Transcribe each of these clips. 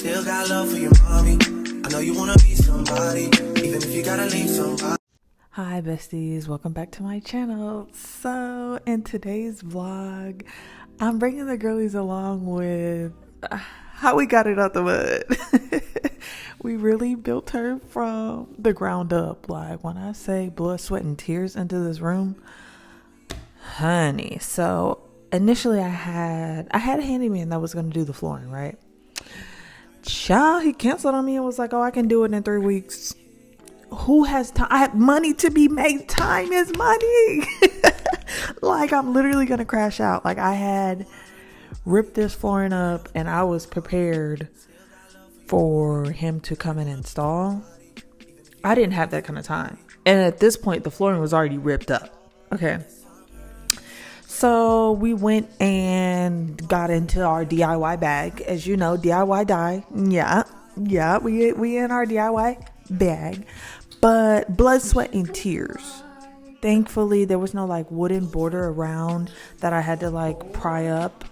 still got love for your mommy. I know you wanna be somebody, even if you gotta leave somebody. Hi besties, welcome back to my channel. So in today's vlog, I'm bringing the girlies along with how we got it out the mud. We really built her from the ground up. Like when I say blood, sweat, and tears into this room, honey. So initially I had a handyman that was going to do the flooring, right? Child, he canceled on me and was like, oh, I can do it in 3 weeks. Who has time? I have money to be made. Time is money. Like I'm literally going to crash out. Like I had ripped this flooring up and I was prepared for him to come and install. I didn't have that kind of time. And at this point, the flooring was already ripped up. Okay. So we went and got into our DIY bag. As you know, DIY die. Yeah, we in our DIY bag. But blood, sweat, and tears. Thankfully, there was no like wooden border around that I had to like pry up.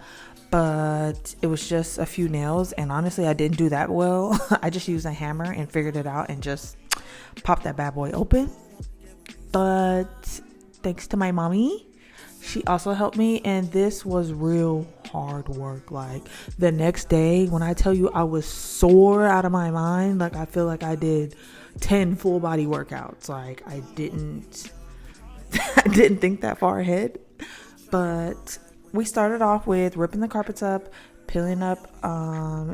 But it was just a few nails. And honestly, I didn't do that well. I just used a hammer and figured it out and just popped that bad boy open. But thanks to my mommy, she also helped me, and this was real hard work. Like the next day, when I tell you I was sore out of my mind, like I feel like I did 10 full body workouts. Like I didn't think that far ahead. But we started off with ripping the carpets up, peeling up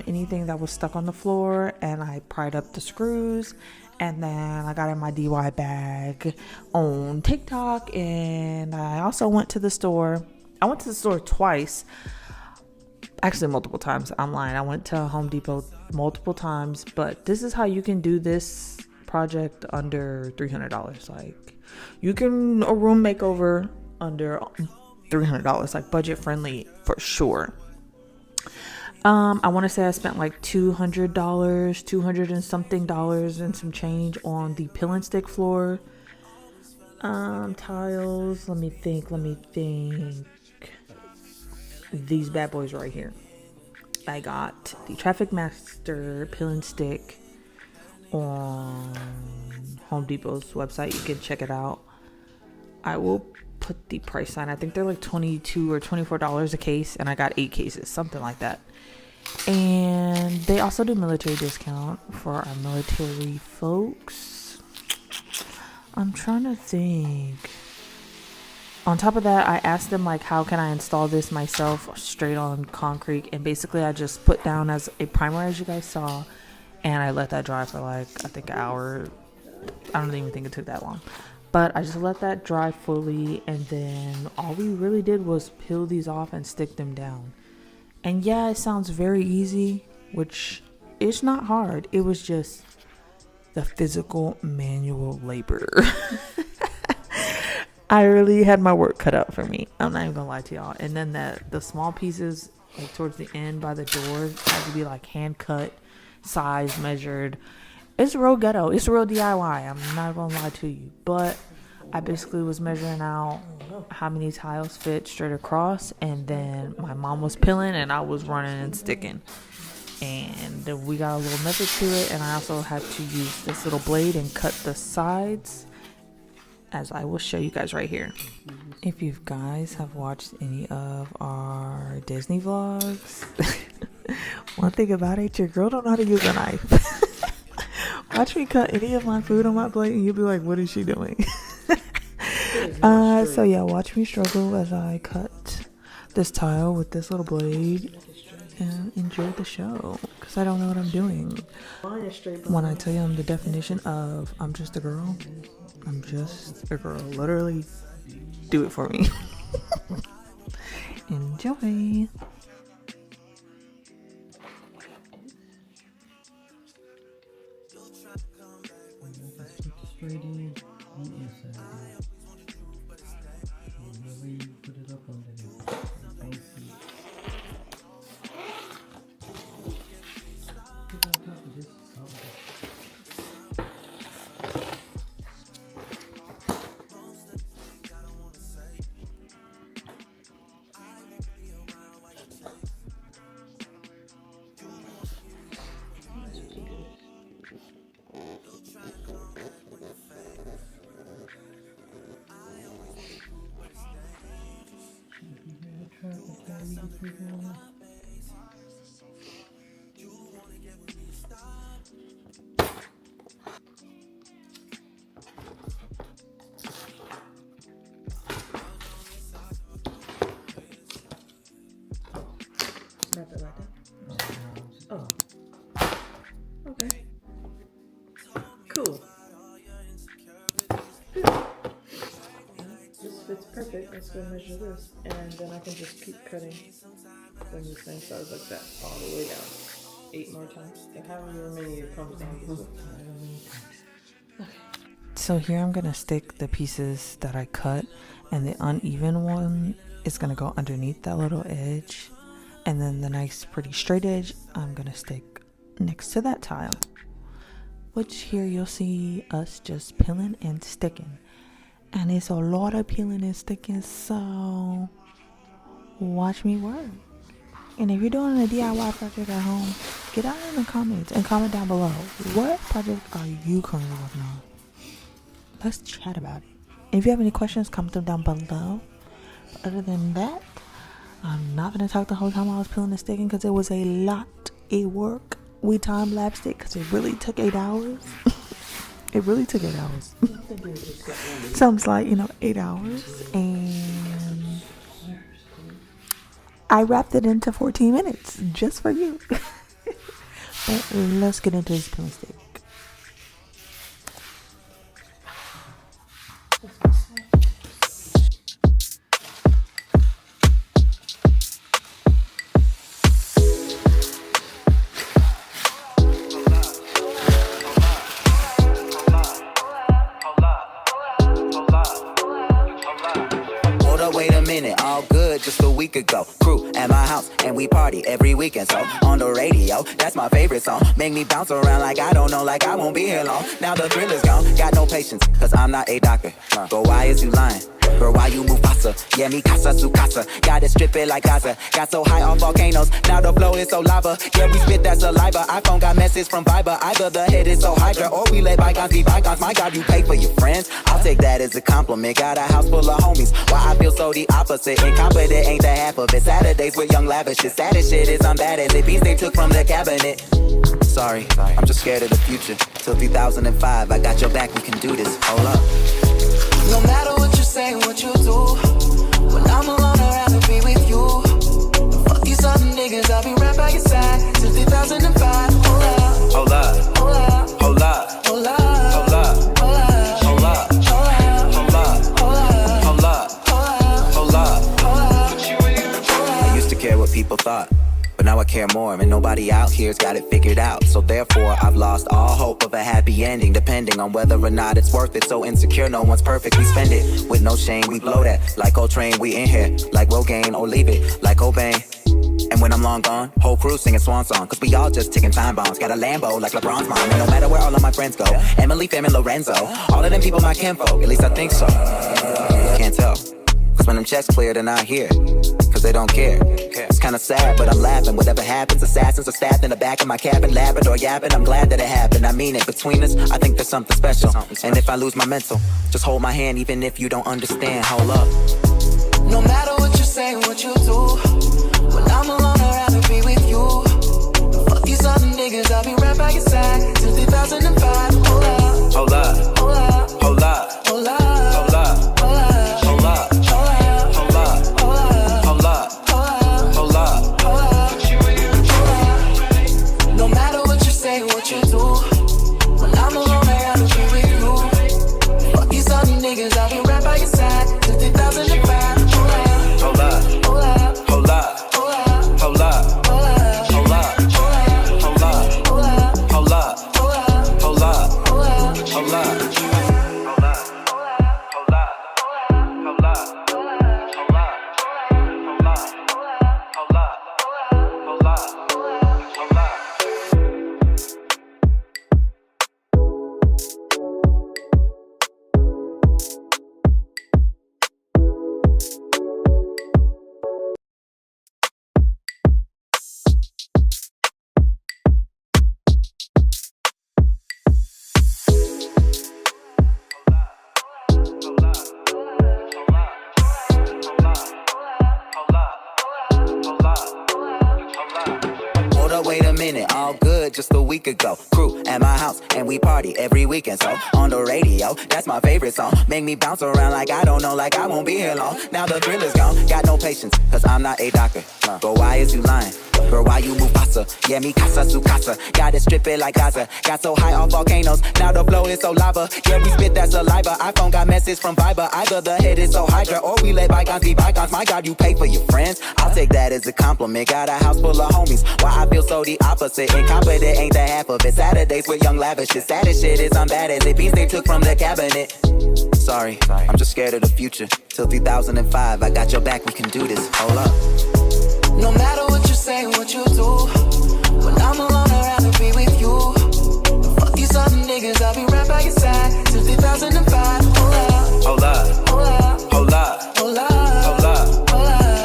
anything that was stuck on the floor, and I pried up the screws. And then I got in my DIY bag on TikTok, and I also went to the store. I went to the store twice, actually multiple times online. I went to Home Depot multiple times, but this is how you can do this project under $300. Like you can a room makeover under $300, like budget friendly for sure. I want to say I spent like $200 and something dollars and some change on the peel and stick floor. Tiles, let me think. These bad boys right here. I got the Traffic Master peel and stick on Home Depot's website. You can check it out. I will put the price sign. I think they're like $22 or $24 a case, and I got 8 cases, something like that. And they also do military discount for our military folks. I'm trying to think. On top of that, I asked them like, how can I install this myself straight on concrete? And basically I just put down as a primer, as you guys saw, and I let that dry for like, I think an hour. I don't even think it took that long. But I just let that dry fully, and then all we really did was peel these off and stick them down. And yeah, it sounds very easy, which it's not hard. It was just the physical manual labor. I really had my work cut out for me. I'm not even gonna lie to y'all. And then the small pieces, like towards the end by the door, had to be like hand cut, size measured. It's real ghetto. It's real DIY. I'm not gonna lie to you. But I basically was measuring out how many tiles fit straight across, and then my mom was peeling and I was running and sticking. And we got a little method to it, and I also had to use this little blade and cut the sides, as I will show you guys right here. If you guys have watched any of our Disney vlogs, one thing about it, your girl don't know how to use a knife. Watch me cut any of my food on my plate and you'll be like, what is she doing? So yeah, watch me struggle as I cut this tile with this little blade and enjoy the show, because I don't know what I'm doing. When I tell you I'm the definition of I'm just a girl, I'm just a girl. Literally do it for me. Enjoy. Straight in the inside. Really put it up on there. Don't see it. Put it on top of this. Wrap it like that. Oh. Okay. Cool. This fits perfect. Let's go measure this. And then I can just keep cutting from the same size like that all the way down. 8 more times. However many it comes down to. So here I'm gonna stick the pieces that I cut, and the uneven one is gonna go underneath that little edge, and then the nice pretty straight edge I'm gonna stick next to that tile, which here you'll see us just peeling and sticking, and it's a lot of peeling and sticking, so watch me work. And if you're doing a DIY project at home, get out in the comments and comment down below, what project are you currently working on? Let's chat about it. If you have any questions, comment them down below. But other than that, I'm not gonna talk the whole time I was peeling and sticking because it was a lot of work. We time-lapsed it because it really took 8 hours. It really took 8 hours. Sounds like, 8 hours. And I wrapped it into 14 minutes just for you. But let's get into this peel and stick. Wait a minute, all good just a week ago. Crew at my house and we party every weekend. So on the radio, that's my favorite song. Make me bounce around like I don't know, like I won't be here long. Now the thrill is gone, got no patience, cause I'm not a doctor. But why is you lying? Girl, why you move faster? Yeah, me casa su casa. Got it stripping like Gaza. Got so high on volcanoes, now the flow is so lava. Yeah, we spit that saliva. iPhone got message from Viber. Either the head is so hydra, or we let bygones be bygones. My God, you pay for your friends. I'll take that as a compliment. Got a house full of homies. Why I feel so the opposite. Incompetent ain't the half of it. Saturdays with young lavish. The saddest shit is I'm bad as it. Beats they took from the cabinet. Sorry, I'm just scared of the future. Till 2005, I got your back, we can do this. Hold up. No matter what you say, what you do, when I'm alone, I'd rather be with you. Fuck these other niggas, I'll be right by your side till 2005. Hold up, Hold up, hold up, hold up, hold up, hold up, hold up, hold up, hold up, hold up, hold up, hold up, hold up. hold up. I used to care what people thought, but now I care more, and nobody out here's got it figured out. So therefore, I've lost all hope of a happy ending, depending on whether or not it's worth it. So insecure, no one's perfect, we spend it with no shame, we blow that. Like Coltrane, we in here, like Rogaine, or leave it, like Cobain. And when I'm long gone, whole crew singing swan song, cause we all just ticking time bombs. Got a Lambo like LeBron's mom, and no matter where all of my friends go, Emily, Fam, and Lorenzo, all of them people my kinfolk, at least I think so. Can't tell, cause when them checks clear, they're not here, cause they don't care. It's kinda sad, but I'm laughing. Whatever happens, assassins are stabbed in the back of my cabin, Labrador yapping. I'm glad that it happened, I mean it. Between us, I think there's something special. And if I lose my mental, just hold my hand even if you don't understand. Hold up. No matter what you say, what you do, when I'm alone, I'd rather be with you. Fuck these other niggas, I'll be right by your side till 2005. Hold up, Hold up. hold up, Hold up. hold up, Hold up. hold up, Hold up. hold up, Hold up. hold up, Hold up. hold up, Hold up. no matter what you say, what you do, when I'm alone, I'd rather be with you. Fuck these other niggas, I'll be right by your side till 2005. Hold up, Hold up. all good just a week ago. Crew at my house and we party every weekend. So on the radio, that's my favorite song. Make me bounce around like I don't know, like I won't be here long. Now the thrill is gone, got no patience, cause I'm not a doctor. But why is you lying? Girl, why you move faster? Yeah, me casa su casa. Gotta strip it like Gaza. Got so high off volcanoes, now the flow is so lava. Yeah, we spit that saliva. iPhone got message from Viber. Either the head is so hydra, or we let bygones be bygones. My God, you pay for your friends. I'll take that as a compliment. Got a house full of homies. Why I feel so the opposite. Incompetent ain't the half of it. Saturdays with young lavish. The saddest shit is I'm bad as it. Beans they took from the cabinet. Sorry, I'm just scared of the future. Till 2005, I got your back, we can do this. Hold up. No matter what you say, what you do, when I'm alone, I'd rather be with you. Fuck these other niggas, I'll be right by your side till 2005. Hold up. Hold up. Hold up. Hold up. Hold up.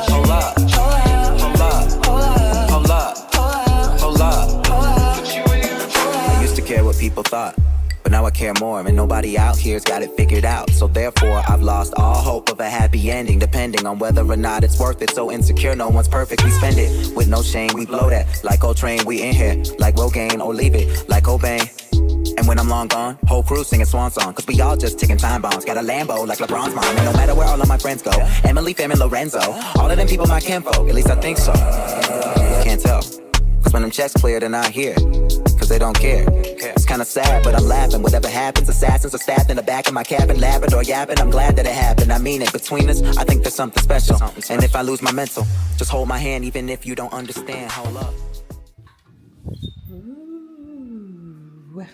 Hold up. Hold up. Hold up. Hold up. Hold up. Hold up. Hold up. I used to care what people thought, but now I care more, and nobody out here's got it figured out. So therefore, I've lost all hope of a happy ending, depending on whether or not it's worth it. So insecure, no one's perfect, we spend it with no shame, we blow that. Like Coltrane, we in here, like Rogaine, or leave it, like Cobain. And when I'm long gone, whole crew singing swan song, cause we all just ticking time bombs. Got a Lambo like LeBron's mom, and no matter where all of my friends go, Emily, Fam, and Lorenzo, all of them people my kinfolk, at least I think so. Can't tell, cause when them checks clear, they're not here, cause they don't care. It's kinda sad, but I'm laughing. Whatever happens, assassins are stabbed in the back of my cabin, Labrador yapping. I'm glad that it happened. I mean it. Between us, I think there's something special. And if I lose my mental, just hold my hand, even if you don't understand. Hold up. Ooh.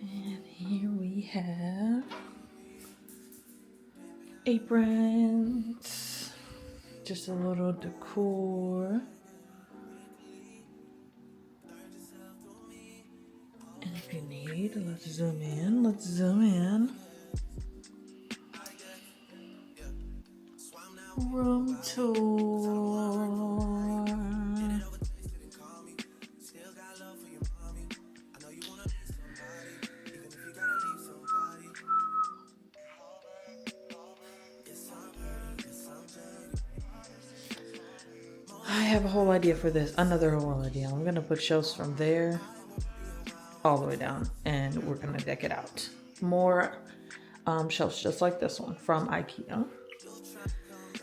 And here we have aprons, just a little decor, and if you need, let's zoom in, room tour. I have a whole idea for this. Another whole idea. I'm gonna put shelves from there all the way down, and we're gonna deck it out. More shelves just like this one from IKEA.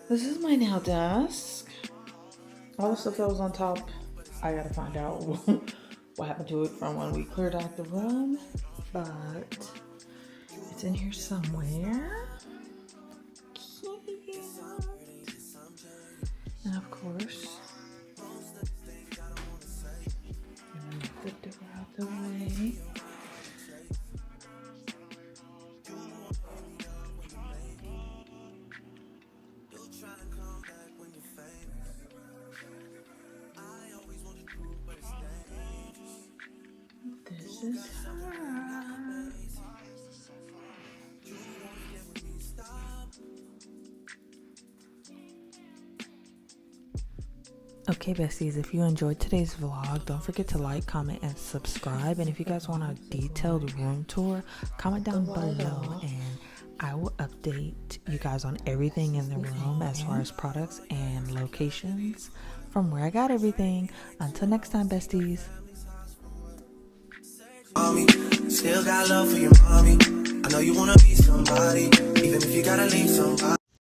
This is my nail desk. All the stuff that was on top, I gotta find out what happened to it from when we cleared out the room, but it's in here somewhere. Cute. And of course, move the door out the way. This is her. Okay, besties, if you enjoyed today's vlog, don't forget to like, comment, and subscribe. And if you guys want a detailed room tour, comment down below and I will update you guys on everything in the room as far as products and locations from where I got everything. Until next time, besties. Still got love for your mommy. I know you wanna be somebody, even if you gotta leave somebody.